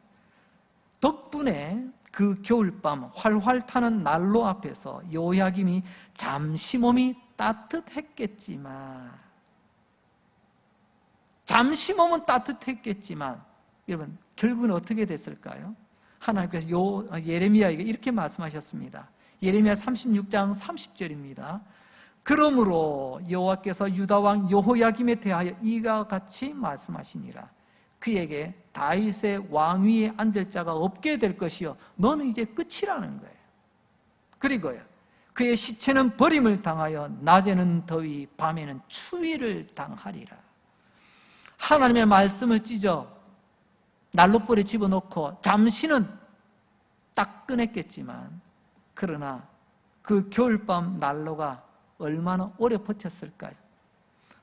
덕분에 그 겨울밤 활활 타는 난로 앞에서 여호야김이 잠시 몸이 따뜻했겠지만, 잠시 몸은 따뜻했겠지만, 여러분 결국은 어떻게 됐을까요? 하나님께서 예레미야에게 이렇게 말씀하셨습니다. 예레미야 36장 30절입니다. 그러므로 여호와께서 유다 왕 여호야김에 대하여 이와 같이 말씀하시니라. 그에게 다윗의 왕위에 앉을 자가 없게 될 것이요 너는 이제 끝이라는 거예요. 그리고요 그의 시체는 버림을 당하여 낮에는 더위 밤에는 추위를 당하리라. 하나님의 말씀을 찢어 난로불에 집어넣고 잠시는 따끈했겠지만, 그러나 그 겨울밤 난로가 얼마나 오래 버텼을까요?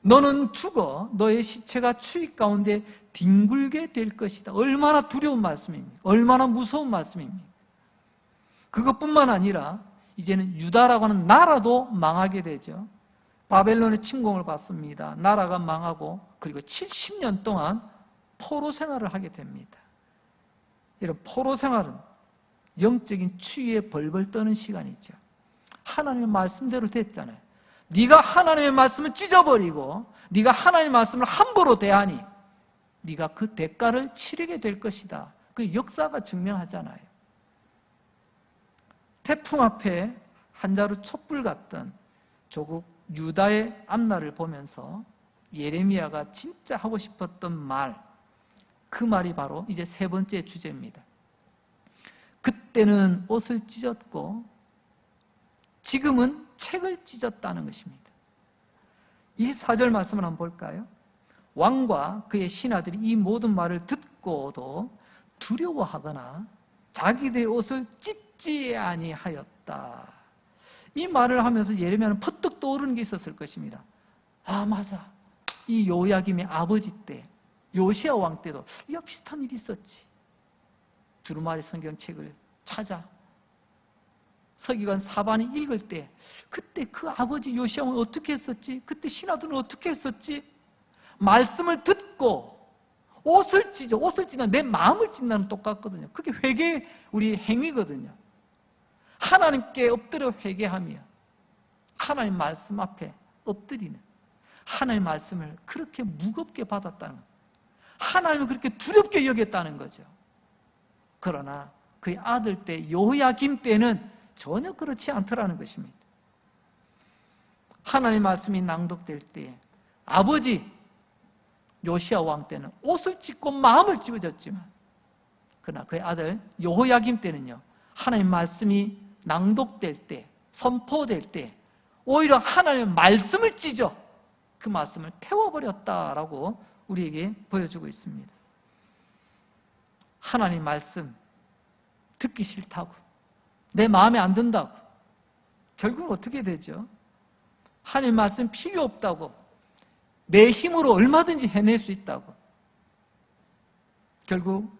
너는 죽어 너의 시체가 추위 가운데 뒹굴게 될 것이다. 얼마나 두려운 말씀입니까? 얼마나 무서운 말씀입니까? 그것뿐만 아니라 이제는 유다라고 하는 나라도 망하게 되죠. 바벨론의 침공을 받습니다. 나라가 망하고 그리고 70년 동안 포로 생활을 하게 됩니다. 이런 포로 생활은 영적인 추위에 벌벌 떠는 시간이죠. 하나님의 말씀대로 됐잖아요. 네가 하나님의 말씀을 찢어버리고 네가 하나님의 말씀을 함부로 대하니 네가 그 대가를 치르게 될 것이다. 그 역사가 증명하잖아요. 태풍 앞에 한 자루 촛불 같던 조국 유다의 앞날을 보면서 예레미야가 진짜 하고 싶었던 말, 그 말이 바로 이제 세 번째 주제입니다. 그때는 옷을 찢었고 지금은 책을 찢었다는 것입니다. 24절 말씀을 한번 볼까요? 왕과 그의 신하들이 이 모든 말을 듣고도 두려워하거나 자기들의 옷을 찢지 아니하였다. 이 말을 하면서 예레미야는 퍼뜩 떠오르는 게 있었을 것입니다. 아, 맞아. 이 요야김의 아버지 때, 요시야 왕 때도 이와 비슷한 일이 있었지. 두루마리 성경책을 찾아 서기관 사반이 읽을 때 그때 그 아버지 요시야 왕이 어떻게 했었지? 그때 신하들은 어떻게 했었지? 말씀을 듣고 옷을 찢는 내 마음을 찢는 똑같거든요. 그게 회개 우리 행위거든요. 하나님께 엎드려 회개하며 하나님 말씀 앞에 엎드리는, 하나님 말씀을 그렇게 무겁게 받았다는 거예요. 하나님을 그렇게 두렵게 여겼다는 거죠. 그러나 그의 아들 때 여호야김 때는 전혀 그렇지 않더라는 것입니다. 하나님 말씀이 낭독될 때 아버지 요시야 왕 때는 옷을 찢고 마음을 찢어졌지만, 그러나 그의 아들 여호야김 때는요, 하나님 말씀이 낭독될 때, 선포될 때 오히려 하나님의 말씀을 찢어 그 말씀을 태워버렸다라고 우리에게 보여주고 있습니다. 하나님 말씀 듣기 싫다고, 내 마음에 안 든다고, 결국은 어떻게 되죠? 하나님 말씀 필요 없다고, 내 힘으로 얼마든지 해낼 수 있다고, 결국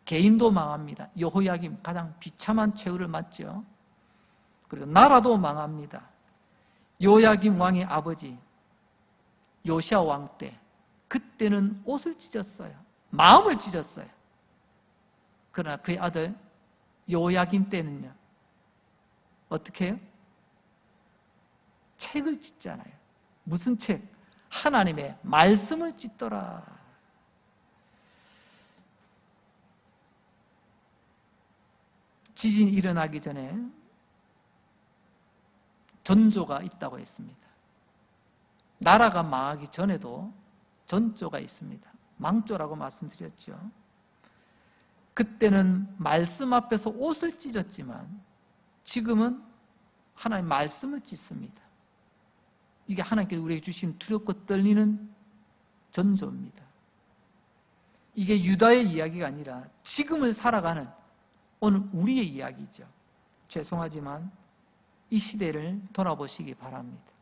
개인도 망합니다. 여호야김 가장 비참한 최후를 맞죠. 그리고 나라도 망합니다. 여호야김 왕의 아버지 요시야 왕 때, 그때는 옷을 찢었어요. 마음을 찢었어요. 그러나 그의 아들 여호야김 때는요, 어떻게 해요? 책을 찢잖아요. 무슨 책? 하나님의 말씀을 찢더라. 지진이 일어나기 전에 전조가 있다고 했습니다. 나라가 망하기 전에도 전조가 있습니다. 망조라고 말씀드렸죠. 그때는 말씀 앞에서 옷을 찢었지만 지금은 하나님 말씀을 찢습니다. 이게 하나님께서 우리에게 주신 두렵고 떨리는 전조입니다. 이게 유다의 이야기가 아니라 지금을 살아가는 오늘 우리의 이야기죠. 죄송하지만 이 시대를 돌아보시기 바랍니다.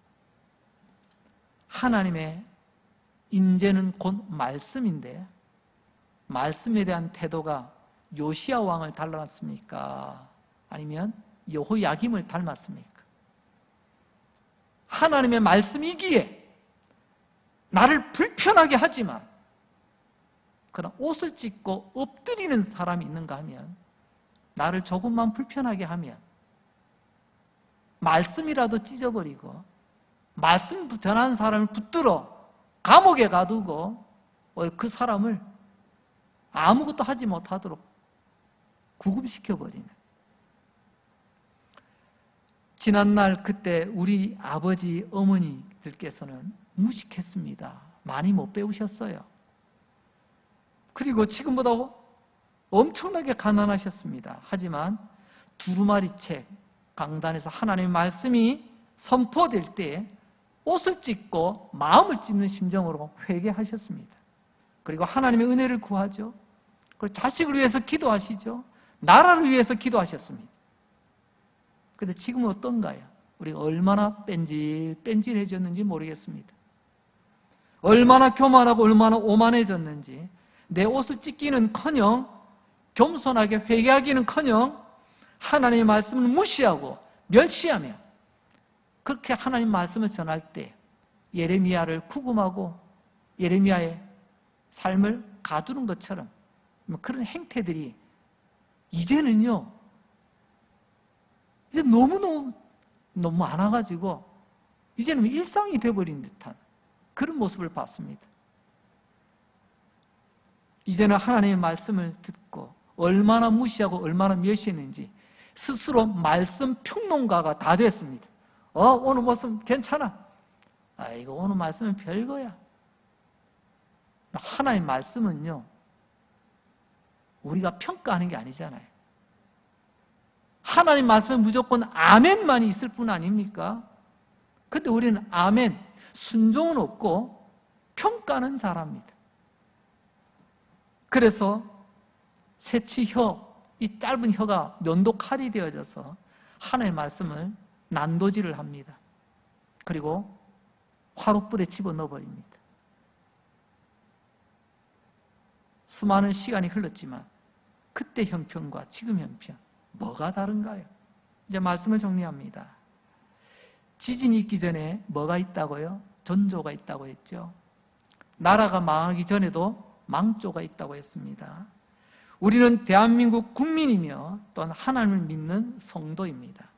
하나님의 인재는 곧 말씀인데 말씀에 대한 태도가 요시야 왕을 닮았습니까? 아니면 여호야김을 닮았습니까? 하나님의 말씀이기에 나를 불편하게 하지만 그런 옷을 찢고 엎드리는 사람이 있는가 하면, 나를 조금만 불편하게 하면 말씀이라도 찢어버리고 말씀 전하는 사람을 붙들어 감옥에 가두고 그 사람을 아무것도 하지 못하도록 구금시켜버리는, 지난날 그때 우리 아버지 어머니들께서는 무식했습니다. 많이 못 배우셨어요. 그리고 지금보다 엄청나게 가난하셨습니다. 하지만 두루마리 책 강단에서 하나님의 말씀이 선포될 때 옷을 찢고 마음을 찢는 심정으로 회개하셨습니다. 그리고 하나님의 은혜를 구하죠. 그리고 자식을 위해서 기도하시죠. 나라를 위해서 기도하셨습니다. 그런데 지금은 어떤가요? 우리가 얼마나 뺀질해졌는지 모르겠습니다. 얼마나 교만하고 얼마나 오만해졌는지, 내 옷을 찢기는커녕 겸손하게 회개하기는커녕 하나님의 말씀을 무시하고 멸시하며, 그렇게 하나님 말씀을 전할 때 예레미야를 구금하고 예레미야의 삶을 가두는 것처럼 그런 행태들이 이제는요, 이제 너무 많아가지고 이제는 일상이 되어버린 듯한 그런 모습을 봤습니다. 이제는 하나님의 말씀을 듣고 얼마나 무시하고 얼마나 멸시했는지 스스로 말씀 평론가가 다 됐습니다. 오늘 말씀 괜찮아. 이거 오늘 말씀은 별거야. 하나님의 말씀은요, 우리가 평가하는 게 아니잖아요. 하나님 말씀에 무조건 아멘만이 있을 뿐 아닙니까? 근데 우리는 아멘, 순종은 없고 평가는 잘합니다. 그래서 새치혀, 이 짧은 혀가 면도칼이 되어져서 하나님의 말씀을 난도질을 합니다. 그리고 화롯불에 집어넣어버립니다. 수많은 시간이 흘렀지만 그때 형편과 지금 형편 뭐가 다른가요? 이제 말씀을 정리합니다. 지진이 있기 전에 뭐가 있다고요? 전조가 있다고 했죠. 나라가 망하기 전에도 망조가 있다고 했습니다. 우리는 대한민국 국민이며 또한 하나님을 믿는 성도입니다.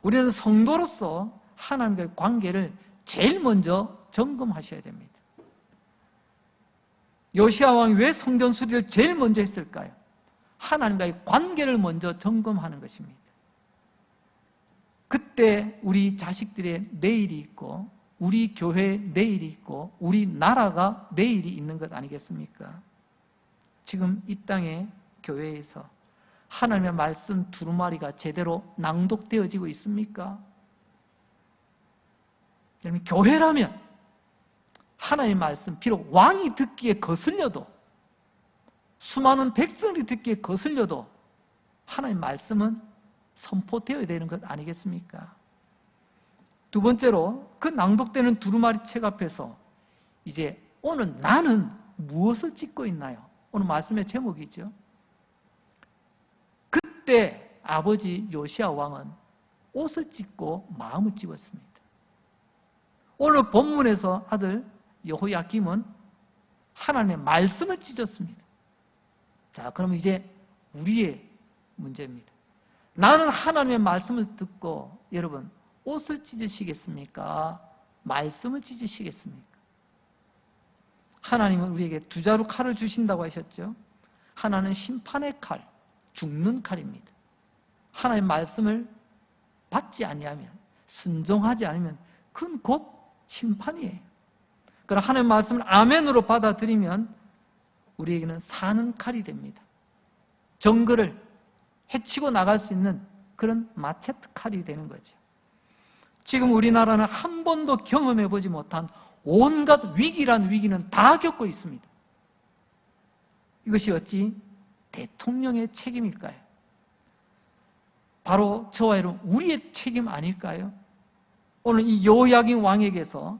우리는 성도로서 하나님과의 관계를 제일 먼저 점검하셔야 됩니다. 요시야 왕이 왜 성전 수리를 제일 먼저 했을까요? 하나님과의 관계를 먼저 점검하는 것입니다. 그때 우리 자식들의 내일이 있고 우리 교회의 내일이 있고 우리 나라가 내일이 있는 것 아니겠습니까? 지금 이 땅의 교회에서 하나님의 말씀 두루마리가 제대로 낭독되어지고 있습니까? 여러분, 교회라면 하나님의 말씀, 비록 왕이 듣기에 거슬려도, 수많은 백성이 듣기에 거슬려도 하나님의 말씀은 선포되어야 되는 것 아니겠습니까? 두 번째로, 그 낭독되는 두루마리 책 앞에서 이제 오늘 나는 무엇을 찢고 있나요? 오늘 말씀의 제목이죠. 그때 아버지 요시야 왕은 옷을 찢고 마음을 찢었습니다. 오늘 본문에서 아들 여호야김은 하나님의 말씀을 찢었습니다. 자, 그럼 이제 우리의 문제입니다. 나는 하나님의 말씀을 듣고, 여러분, 옷을 찢으시겠습니까? 말씀을 찢으시겠습니까? 하나님은 우리에게 두 자루 칼을 주신다고 하셨죠. 하나는 심판의 칼, 죽는 칼입니다. 하나님의 말씀을 받지 아니하면, 순종하지 않으면 그건 곧 심판이에요. 그러나 하나님의 말씀을 아멘으로 받아들이면 우리에게는 사는 칼이 됩니다. 정글을 해치고 나갈 수 있는 그런 마체트 칼이 되는 거죠. 지금 우리나라는 한 번도 경험해보지 못한 온갖 위기란 위기는 다 겪고 있습니다. 이것이 어찌 대통령의 책임일까요? 바로 저와 여러분, 우리의 책임 아닐까요? 오늘 이 여호야김 왕에게서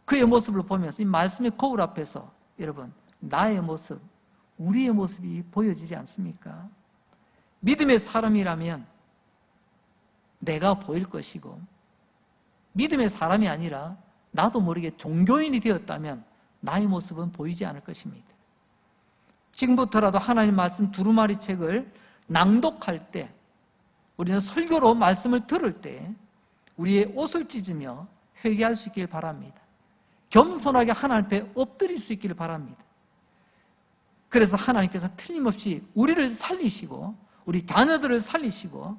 그의 모습을 보면서 이 말씀의 거울 앞에서 여러분, 나의 모습, 우리의 모습이 보여지지 않습니까? 믿음의 사람이라면 내가 보일 것이고, 믿음의 사람이 아니라 나도 모르게 종교인이 되었다면 나의 모습은 보이지 않을 것입니다. 지금부터라도 하나님 말씀 두루마리 책을 낭독할 때, 우리는 설교로 말씀을 들을 때 우리의 옷을 찢으며 회개할 수 있길 바랍니다. 겸손하게 하나님 앞에 엎드릴 수 있기를 바랍니다. 그래서 하나님께서 틀림없이 우리를 살리시고 우리 자녀들을 살리시고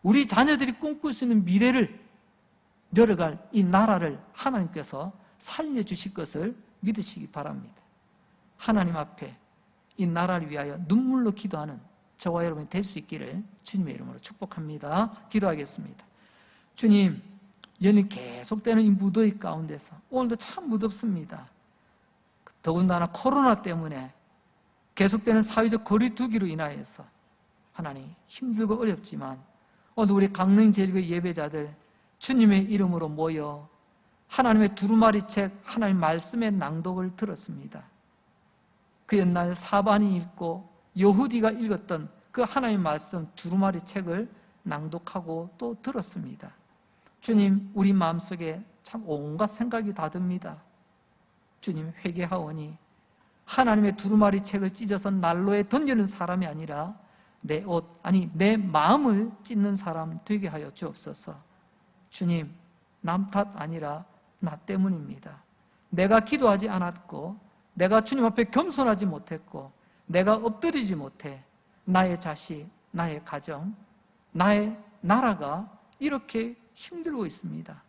우리 자녀들이 꿈꿀 수 있는 미래를 열어갈 이 나라를 하나님께서 살려주실 것을 믿으시기 바랍니다. 하나님 앞에 이 나라를 위하여 눈물로 기도하는 저와 여러분이 될 수 있기를 주님의 이름으로 축복합니다. 기도하겠습니다. 주님, 연이 계속되는 이 무더위 가운데서 오늘도 참 무덥습니다. 더군다나 코로나 때문에 계속되는 사회적 거리 두기로 인하여서 하나님 힘들고 어렵지만 오늘 우리 강릉제일교회 예배자들 주님의 이름으로 모여 하나님의 두루마리 책 하나님 말씀의 낭독을 들었습니다. 그 옛날 사반이 읽고 여후디가 읽었던 그 하나님 말씀 두루마리 책을 낭독하고 또 들었습니다. 주님, 우리 마음속에 참 온갖 생각이 다 듭니다. 주님, 회개하오니 하나님의 두루마리 책을 찢어서 난로에 던지는 사람이 아니라 내 옷, 아니 내 마음을 찢는 사람 되게 하여 주옵소서. 주님, 남 탓 아니라 나 때문입니다. 내가 기도하지 않았고 내가 주님 앞에 겸손하지 못했고 내가 엎드리지 못해 나의 자식, 나의 가정, 나의 나라가 이렇게 힘들고 있습니다.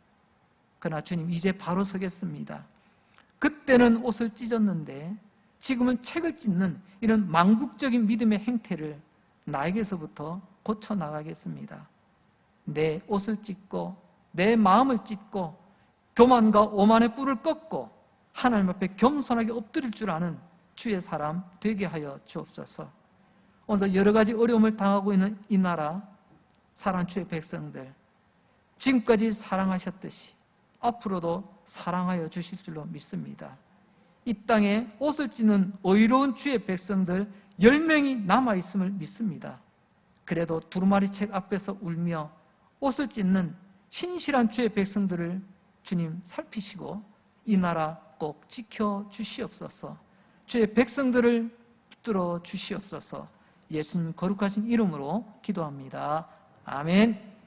그러나 주님, 이제 바로 서겠습니다. 그때는 옷을 찢었는데 지금은 책을 찢는 이런 망국적인 믿음의 행태를 나에게서부터 고쳐나가겠습니다. 내 옷을 찢고 내 마음을 찢고 교만과 오만의 뿔을 꺾고 하나님 앞에 겸손하게 엎드릴 줄 아는 주의 사람 되게 하여 주옵소서. 오늘도 여러 가지 어려움을 당하고 있는 이 나라 사랑하는 주의 백성들, 지금까지 사랑하셨듯이 앞으로도 사랑하여 주실 줄로 믿습니다. 이 땅에 옷을 찢는 의로운 주의 백성들 10명이 남아있음을 믿습니다. 그래도 두루마리 책 앞에서 울며 옷을 찢는 신실한 주의 백성들을 주님 살피시고 이 나라 꼭 지켜주시옵소서. 주의 백성들을 붙들어 주시옵소서. 예수님 거룩하신 이름으로 기도합니다. 아멘.